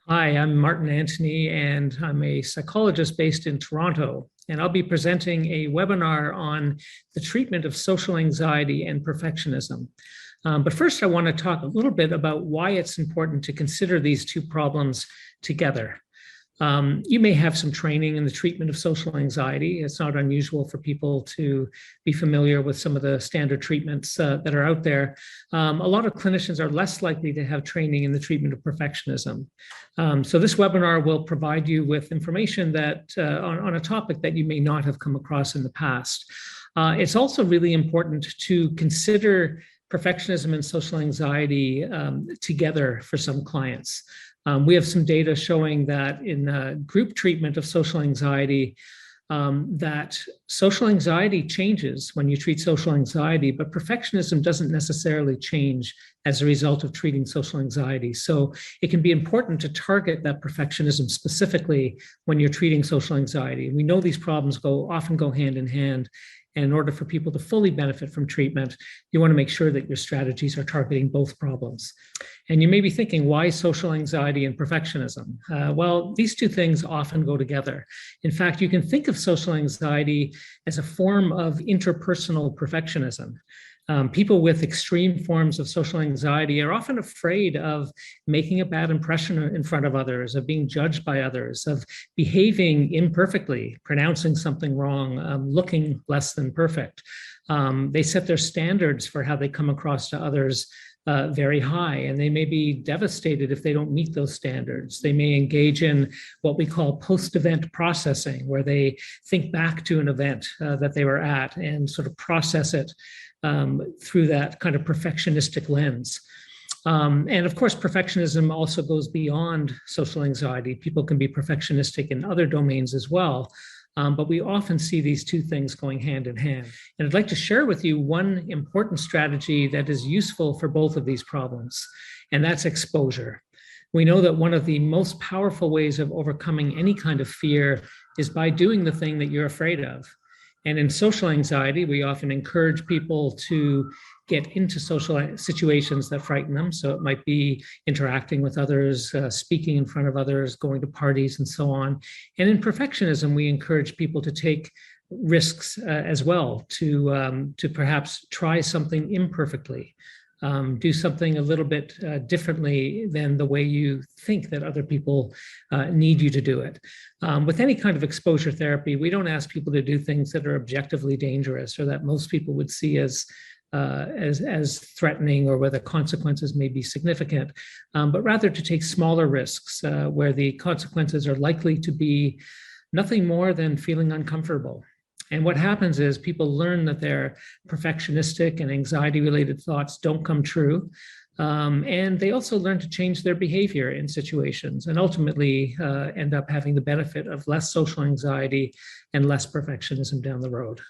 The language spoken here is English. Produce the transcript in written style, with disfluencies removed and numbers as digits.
Hi, I'm Martin Antony, and I'm a psychologist based in Toronto. And I'll be presenting a webinar on the treatment of social anxiety and perfectionism. But first, I want to talk a little bit about why it's important to consider these two problems together. You may have some training in the treatment of social anxiety. It's not unusual for people to be familiar with some of the standard treatments that are out there. A lot of clinicians are less likely to have training in the treatment of perfectionism. So this webinar will provide you with information that on a topic that you may not have come across in the past. It's also really important to consider perfectionism and social anxiety together for some clients. We have some data showing that in group treatment of social anxiety, that social anxiety changes when you treat social anxiety, but perfectionism doesn't necessarily change as a result of treating social anxiety. So it can be important to target that perfectionism specifically when you're treating social anxiety. We know these problems often go hand in hand. And in order for people to fully benefit from treatment, you want to make sure that your strategies are targeting both problems. And you may be thinking, why social anxiety and perfectionism? Well, these two things often go together. In fact, you can think of social anxiety as a form of interpersonal perfectionism. People with extreme forms of social anxiety are often afraid of making a bad impression in front of others, of being judged by others, of behaving imperfectly, pronouncing something wrong, looking less than perfect. They set their standards for how they come across to others very high, and they may be devastated if they don't meet those standards. They may engage in what we call post-event processing, where they think back to an event that they were at and sort of process it through that kind of perfectionistic lens. And of course, perfectionism also goes beyond social anxiety. People can be perfectionistic in other domains as well. But we often see these two things going hand in hand. And I'd like to share with you one important strategy that is useful for both of these problems, and that's exposure. We know that one of the most powerful ways of overcoming any kind of fear is by doing the thing that you're afraid of. And in social anxiety, we often encourage people to get into social situations that frighten them. So it might be interacting with others, speaking in front of others, going to parties, and so on. And in perfectionism, we encourage people to take risks as well, to perhaps try something imperfectly. Do something a little bit differently than the way you think that other people need you to do it. With any kind of exposure therapy, we don't ask people to do things that are objectively dangerous or that most people would see as threatening or where the consequences may be significant, but rather to take smaller risks where the consequences are likely to be nothing more than feeling uncomfortable. And what happens is people learn that their perfectionistic and anxiety-related thoughts don't come true. And they also learn to change their behavior in situations and ultimately end up having the benefit of less social anxiety and less perfectionism down the road.